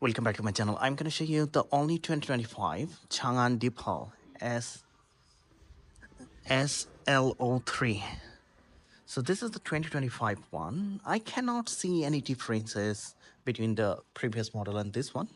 Welcome back to my channel. I'm going to show you the only 2025 Changan Deepal SL03. So this is the 2025 one. I cannot see any differences between the previous model and this one.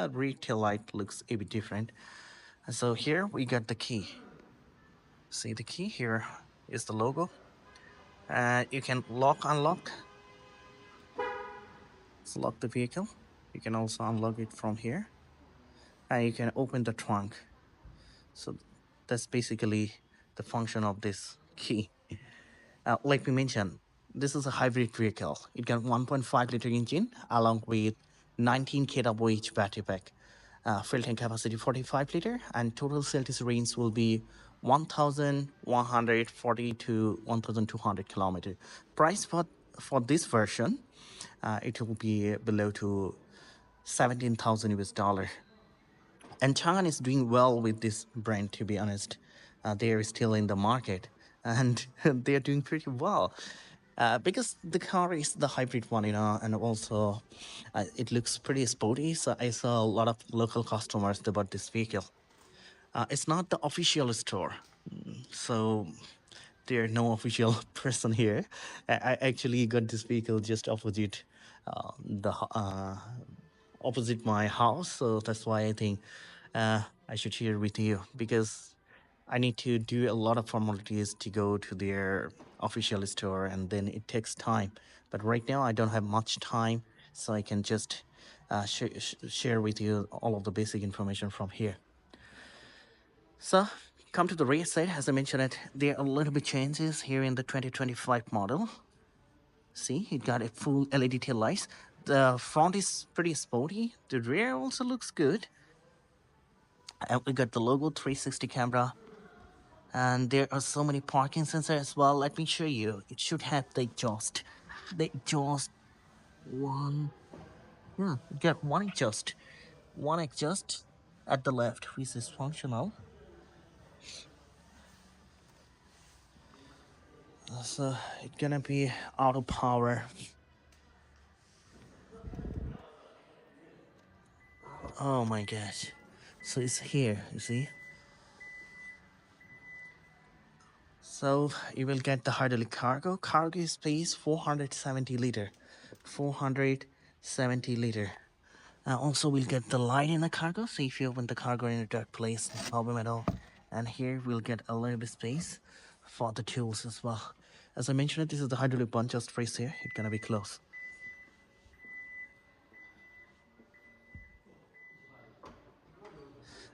Retail light looks a bit different. So here we got the key. See the key here is the logo. You can unlock, lock the vehicle. You can also unlock it from here. And you can open the trunk. So that's basically the function of this key. Like we mentioned, this is a hybrid vehicle. It got 1.5 liter engine along with 19 kWh battery pack. Fuel tank capacity 45 liter and total cell range will be 1,140 to 1,200 kilometer. Price for this version, it will be below to 17,000 US dollar. And Changan is doing well with this brand, to be honest. They are still in the market and they are doing pretty well. Because the car is the hybrid one, and also it looks pretty sporty. So I saw a lot of local customers that bought this vehicle. It's not the official store, so there's no official person here. I actually got this vehicle just opposite my house, so that's why I think I should share with you, because I need to do a lot of formalities to go to their official store, and then it takes time. But right now I don't have much time, so I can just share with you all of the basic information from here. So come to the rear side. As I mentioned it, there are a little bit changes here in the 2025 model. See, it got a full LED tail lights. The front is pretty sporty. The rear also looks good. And we got the logo 360 camera. And there are so many parking sensors as well. Let me show you. It should have the exhaust. The exhaust one. Yeah, it got one exhaust. One exhaust at the left, which is functional. So it's gonna be auto power. Oh my gosh. So it's here, you see. So you will get the hydraulic cargo. Cargo space 470 liter. 470 liter. Also, we'll get the light in the cargo. So if you open the cargo in a dark place, no problem at all. And here we'll get a little bit space for the tools as well. As I mentioned, this is the hydraulic bunch just placed here. It's gonna be close.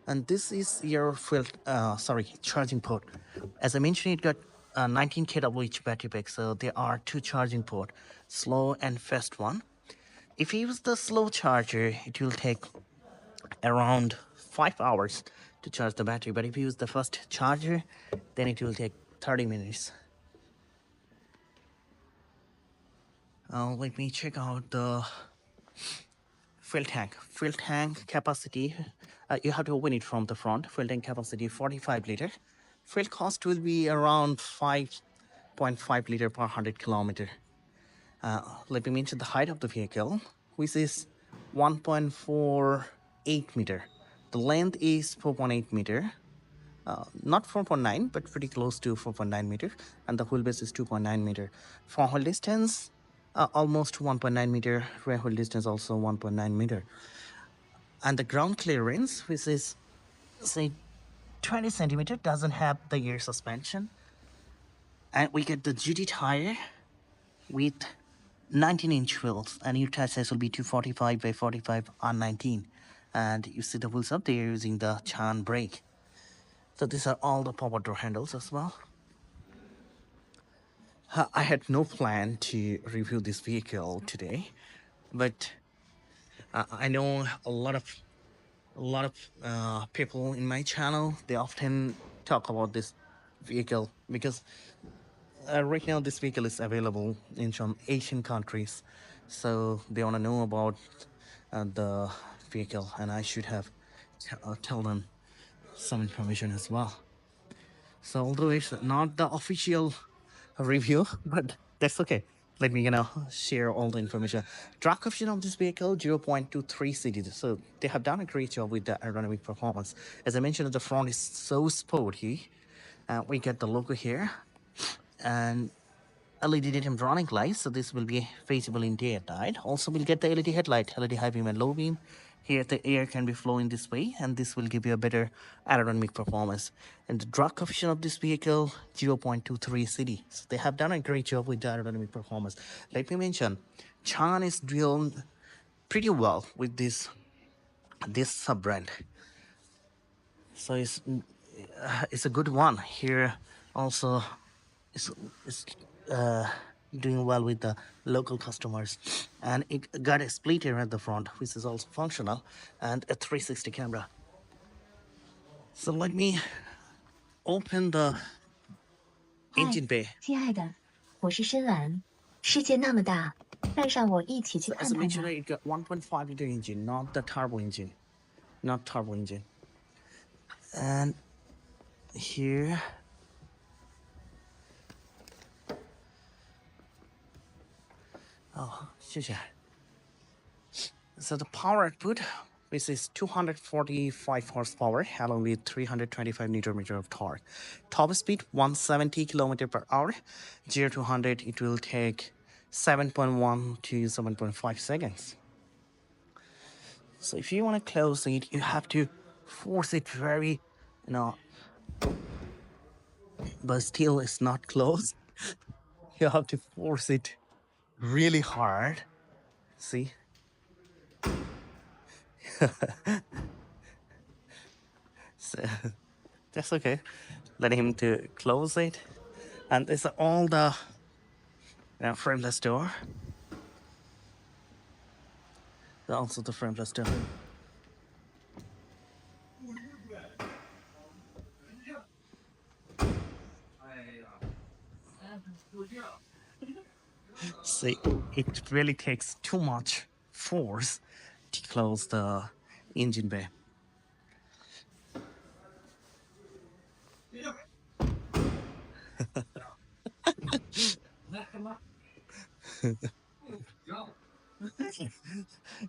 And this is your charging port. As I mentioned, it got 19 kWh battery pack, so there are two charging port, slow and fast one. If you use the slow charger, it will take around 5 hours to charge the battery, but if you use the fast charger, then it will take 30 minutes. Let me check out the fuel tank capacity. You have to open it from the front. Fuel tank capacity 45 liter. Fuel cost will be around 5.5 liter per 100 kilometer. Let me mention the height of the vehicle, which is 1.48 meter. The length is 4.8 meter. Not 4.9, but pretty close to 4.9 meter, and the wheelbase is 2.9 meter. For wheel distance, almost 1.9 meter. Rear wheel distance also 1.9 meter, and the ground clearance, which is say 20 centimeter, doesn't have the rear suspension. And we get the GT tire with 19-inch wheels, and your tire size will be 245 by 45 on 19. And you see the wheels up there using the Changan brake. So these are all the power door handles as well. I had no plan to review this vehicle today, but I know a lot of people in my channel. They often talk about this vehicle because right now this vehicle is available in some Asian countries, so they want to know about the vehicle, and I should have tell them some information as well. So although it's not the official review, but that's okay. let me share all the information. Drag option of this vehicle 0.23 cc, so they have done a great job with the aerodynamic performance. As I mentioned, the front is so sporty. We get the logo here, and LED daytime running lights, so this will be feasible in day and night. Also, we'll get the LED headlight, LED high beam and low beam. Here, the air can be flowing this way, and this will give you a better aerodynamic performance. And the drag coefficient of this vehicle, 0.23 CD. So they have done a great job with the aerodynamic performance. Let me mention, Changan is doing pretty well with this sub brand. So it's a good one here. Also, it's doing well with the local customers, and it got a splitter at the front, which is also functional, and a 360 camera. So let me open the 嗨，engine bay. 亲爱的，我是深蓝。世界那么大，带上我一起去 So as 看 I 看 mentioned, 吧。it got 1.5 liter engine, not the turbo engine, not turbo engine. And here, oh, 谢谢. So the power output, which is 245 horsepower along with 325 newton meter of torque. Top speed 170 kilometer per hour. 0 to 100 it will take 7.1 to 7.5 seconds. So if you want to close it, you have to force it very, you know, but still it's not closed. You have to force it really hard. See? So that's okay. Let him to close it. And it's all the frameless door. Also the frameless door. See, it really takes too much force to close the engine bay.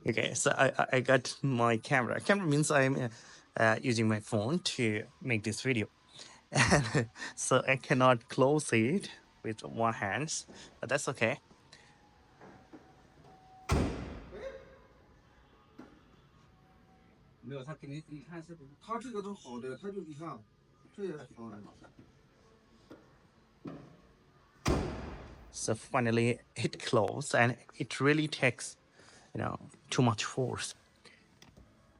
Okay, so I got my camera. Camera means I'm using my phone to make this video. And so I cannot close it with one hand, but that's okay. 没有，他给你看是不是？他这个都好的，他就你看，这也好的。So finally it closed, and it really takes, too much force.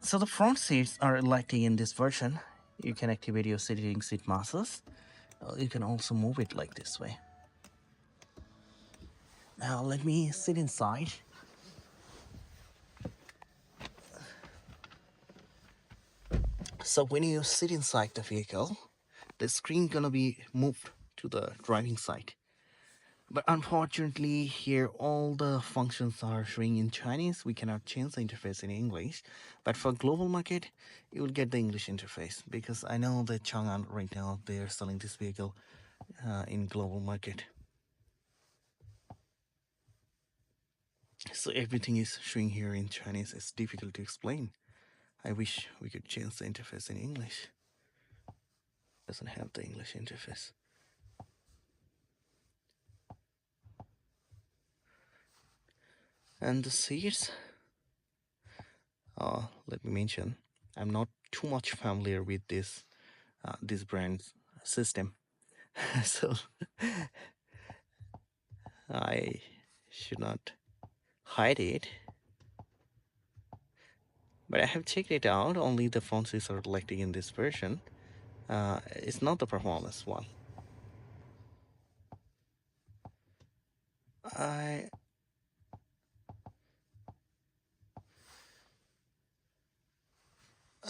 So the front seats are electric in this version. You can activate your seating seat masses. You can also move it like this way. Now let me sit inside. So when you sit inside the vehicle, the screen gonna be moved to the driving side. But unfortunately, here all the functions are showing in Chinese. We cannot change the interface in English. But for global market, you will get the English interface, because I know that Chang'an right now, they are selling this vehicle in global market. So everything is showing here in Chinese. It's difficult to explain. I wish we could change the interface in English. Doesn't have the English interface. And the seats, let me mention, I'm not too much familiar with this brand's system. So I should not hide it. But I have checked it out. Only the front seats are electric in this version. It's not the performance one.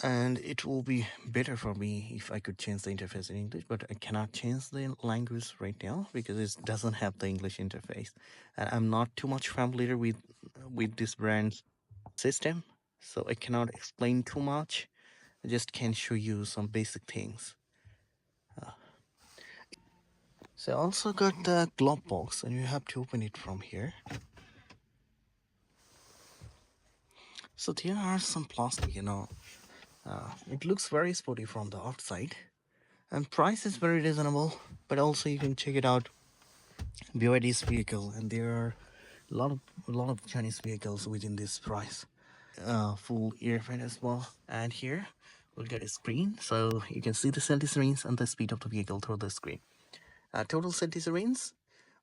And it will be better for me if I could change the interface in English, but I cannot change the language right now because it doesn't have the English interface. And I'm not too much familiar with this brand's system, so I cannot explain too much. I just can show you some basic things. So I also got the glove box, and you have to open it from here. So there are some plastic, it looks very sporty from the outside, and price is very reasonable. But also you can check it out BYD's vehicle, and there are a lot of Chinese vehicles within this price. Full earphone as well, and here we'll get a screen, so you can see the centiseries and the speed of the vehicle through the screen. Total centiseries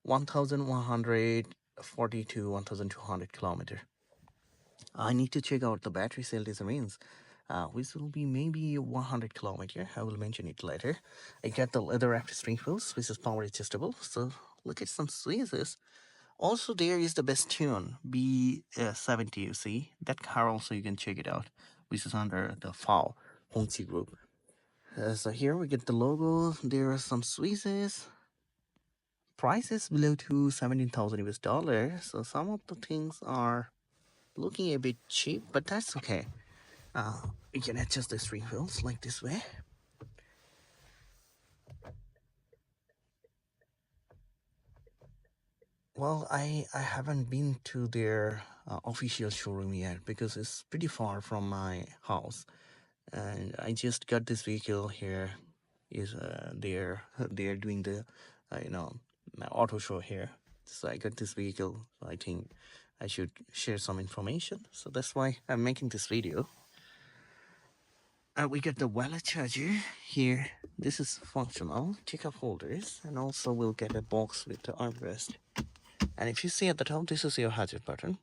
1140 to 1200 kilometer. I need to check out the battery cell designs, which will be maybe 100 kilometer. I will mention it later. I got the leather wrapped steering wheels, which is power adjustable. So look at some switches. Also, there is the best tune B70. You see that car. Also, you can check it out, which is under the FAO Hongqi Group. So here we get the logo. There are some switches. Prices below to 17,000 US dollars. So some of the things are looking a bit cheap, but that's okay. We can adjust the steering wheels like this way. Well, I haven't been to their official showroom yet because it's pretty far from my house, and I just got this vehicle here. Is they're doing the auto show here, so I got this vehicle. I think I should share some information, so that's why I'm making this video. We get the wallet charger here. This is functional ticket holders, and also we'll get a box with the armrest. And if you see at the top, this is your hazard button.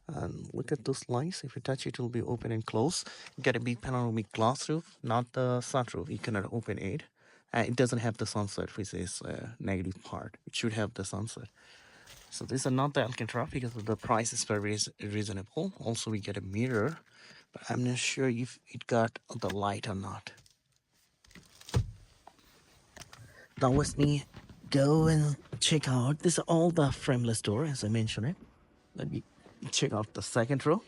And look at those lights. If you touch it, it will be open and close. Get a big panoramic glass roof, not the sunroof. You cannot open it. It doesn't have the sunset, which is a negative part. It should have the sunset. So these are not the Alcantara because the price is very reasonable. Also, we get a mirror, but I'm not sure if it got the light or not. Now let me go and check out. These are all the frameless door, as I mentioned it. Let me check out the second row.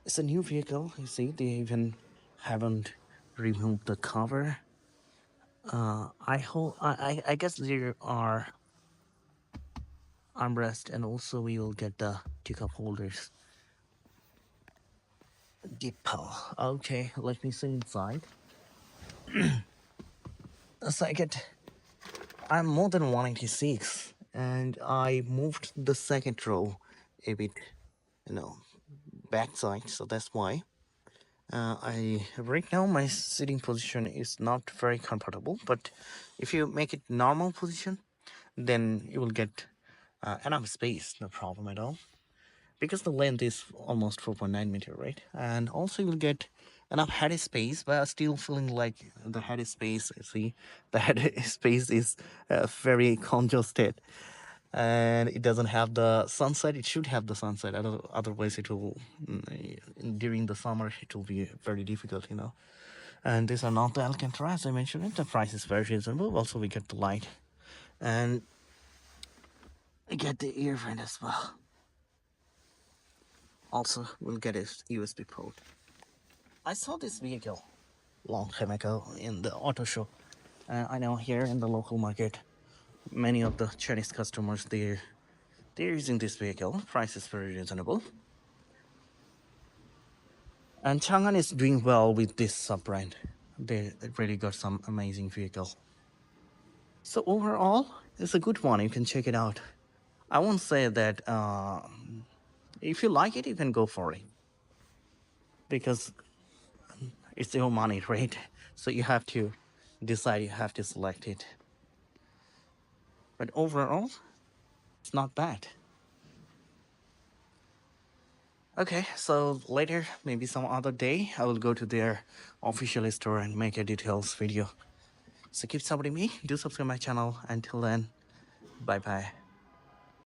It's a new vehicle. You see, they even haven't removed the cover. I guess there are armrest, and also we will get the two cup holders. Depot. Okay, let me see inside. So I'm more than 186, and I moved the second row a bit, backside. So that's why. I right now my sitting position is not very comfortable, but if you make it normal position, then you will get enough space, no problem at all. Because the length is almost 4.9 meter, right? And also you will get enough head space, but still feeling like the head space. See, the head space is very congested, and it doesn't have the sunset. It should have the sunset. Otherwise, it will during the summer it will be very difficult, And these are not the Alcantara, as I mentioned it. The price is very reasonable. Also, we get the light, and we get the ear vent as well. Also, we'll get a USB port. I saw this vehicle long time ago in the auto show. I know here in the local market, many of the Chinese customers they're using this vehicle. Price is very reasonable. And Changan is doing well with this sub brand. They really got some amazing vehicle. So overall, it's a good one. You can check it out. I won't say that if you like it, you can go for it because it's your money, right? So you have to decide. You have to select it. But overall, it's not bad. Okay, so later, maybe some other day, I will go to their official store and make a details video. So keep supporting me. Do subscribe my channel. Until then, bye bye.